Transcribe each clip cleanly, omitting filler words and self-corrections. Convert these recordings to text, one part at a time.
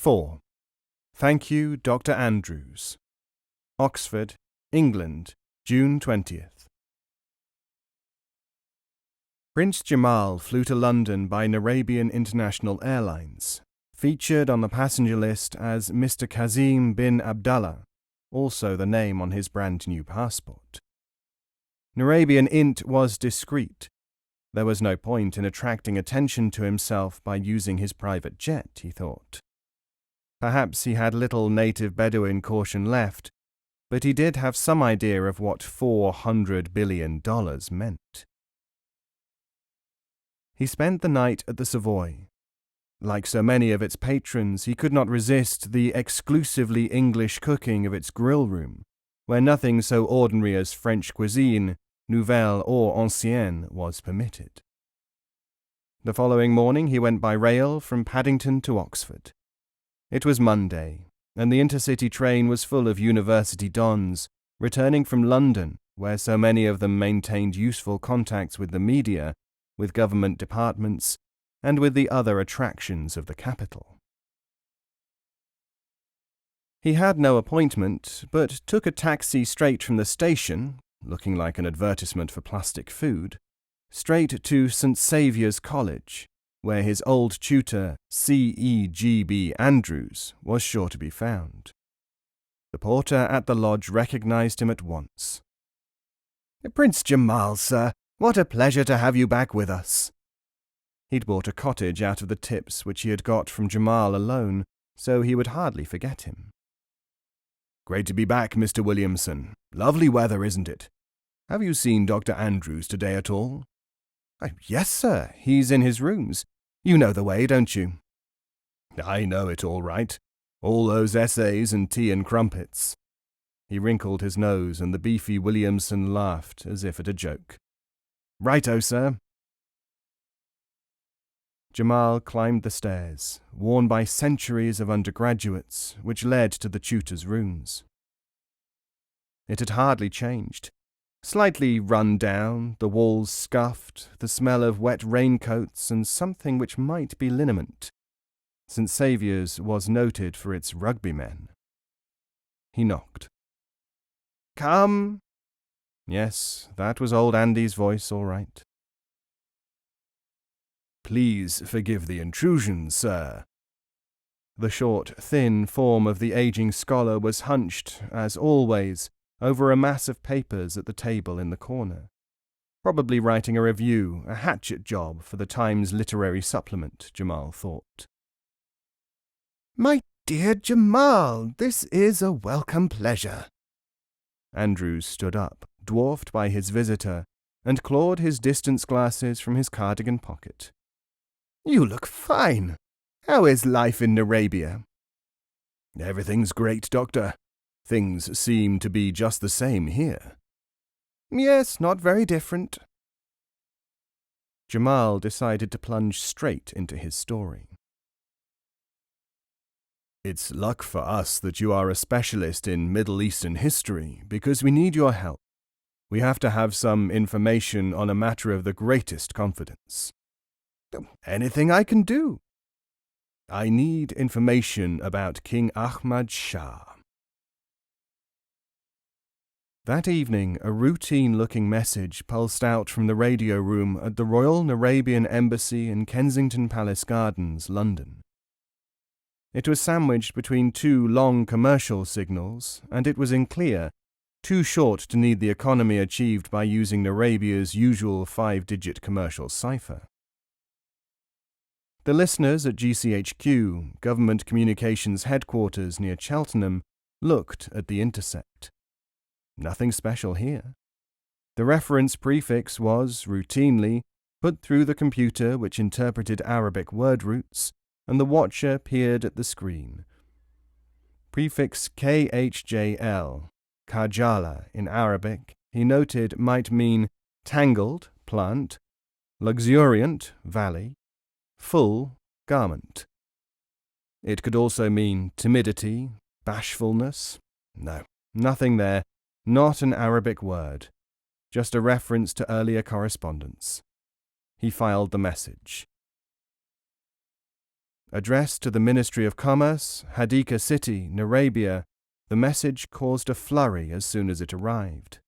4. Thank you, Dr. Andrews. Oxford, England, June 20th. Prince Jamal flew to London by Arabian International Airlines, featured on the passenger list as Mr. Kazim bin Abdallah, also the name on his brand new passport. Arabian Int was discreet. There was no point in attracting attention to himself by using his private jet, he thought. Perhaps he had little native Bedouin caution left, but he did have some idea of what $400 billion meant. He spent the night at the Savoy. Like so many of its patrons, he could not resist the exclusively English cooking of its grill room, where nothing so ordinary as French cuisine, nouvelle or ancienne, was permitted. The following morning he went by rail from Paddington to Oxford. It was Monday, and the intercity train was full of university dons, returning from London, where so many of them maintained useful contacts with the media, with government departments, and with the other attractions of the capital. He had no appointment, but took a taxi straight from the station, looking like an advertisement for plastic food, straight to St. Saviour's College, where his old tutor, C.E.G.B. Andrews, was sure to be found. The porter at the lodge recognized him at once. "Prince Jamal, sir, what a pleasure to have you back with us." He'd bought a cottage out of the tips which he had got from Jamal alone, so he would hardly forget him. "Great to be back, Mr. Williamson. Lovely weather, isn't it? Have you seen Dr. Andrews today at all?" "Yes, sir. He's in his rooms. You know the way, don't you?" "I know it all right. All those essays and tea and crumpets." He wrinkled his nose, and the beefy Williamson laughed as if at a joke. "Righto, sir." Jamal climbed the stairs, worn by centuries of undergraduates, which led to the tutor's rooms. It had hardly changed. Slightly run down, the walls scuffed, the smell of wet raincoats and something which might be liniment. St. Saviour's was noted for its rugbymen. He knocked. "Come!" Yes, that was old Andy's voice, all right. "Please forgive the intrusion, sir." The short, thin form of the aging scholar was hunched, as always, over a mass of papers at the table in the corner, probably writing a review, a hatchet job for the Times literary supplement, Jamal thought. "My dear Jamal, this is a welcome pleasure." Andrews stood up, dwarfed by his visitor, and clawed his distance glasses from his cardigan pocket. "You look fine. How is life in Arabia?" "Everything's great, Doctor. Things seem to be just the same here." "Yes, not very different." Jamal decided to plunge straight into his story. "It's luck for us that you are a specialist in Middle Eastern history, because we need your help. We have to have some information on a matter of the greatest confidence." "Anything I can do." "I need information about King Ahmad Shah." That evening, a routine-looking message pulsed out from the radio room at the Royal Arabian Embassy in Kensington Palace Gardens, London. It was sandwiched between two long commercial signals, and it was in clear, too short to need the economy achieved by using Arabia's usual 5-digit commercial cipher. The listeners at GCHQ, Government Communications Headquarters near Cheltenham, looked at the intercept. Nothing special here. The reference prefix was, routinely, put through the computer which interpreted Arabic word roots, and the watcher peered at the screen. Prefix KHJL, Kajala in Arabic, he noted might mean tangled, plant, luxuriant, valley, full, garment. It could also mean timidity, bashfulness. No, nothing there. Not an Arabic word, just a reference to earlier correspondence. He filed the message. Addressed to the Ministry of Commerce, Hadika City, Narabia, the message caused a flurry as soon as it arrived.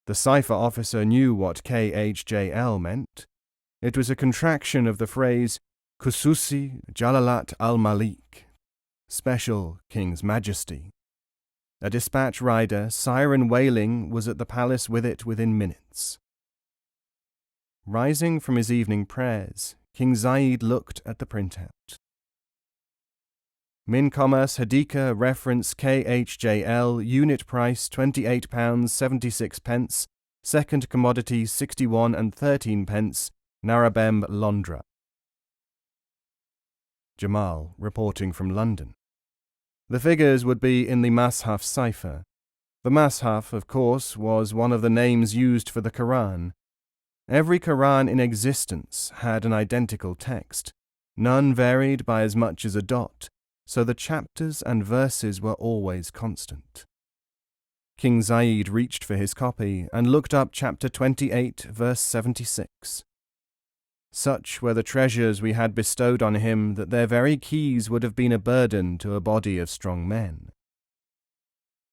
The cipher officer knew what KHJL meant. It was a contraction of the phrase Khususi Jalalat al-Malik, Special King's Majesty. A dispatch rider, siren wailing, was at the palace with it within minutes. Rising from his evening prayers, King Zayed looked at the printout. Min Commerce Hadika reference KHJL, unit price £28.76, second commodity 61 and 13 pence, Narabem Londra. Jamal, reporting from London. The figures would be in the Mashaf cipher. The Mashaf, of course, was one of the names used for the Quran. Every Quran in existence had an identical text. None varied by as much as a dot, so the chapters and verses were always constant. King Zayed reached for his copy and looked up chapter 28, verse 76. Such were the treasures we had bestowed on him that their very keys would have been a burden to a body of strong men.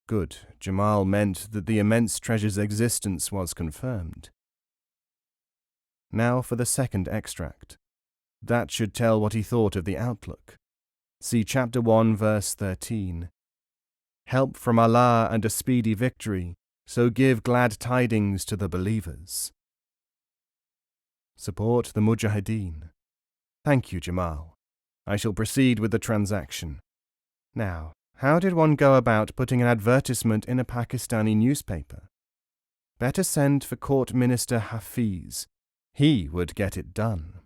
Good, Jamal meant that the immense treasure's existence was confirmed. Now for the second extract. That should tell what he thought of the outlook. See chapter 1, verse 13. Help from Allah and a speedy victory, so give glad tidings to the believers. Support the Mujahideen. Thank you, Jamal. I shall proceed with the transaction. Now, how did one go about putting an advertisement in a Pakistani newspaper? Better send for Court Minister Hafiz. He would get it done.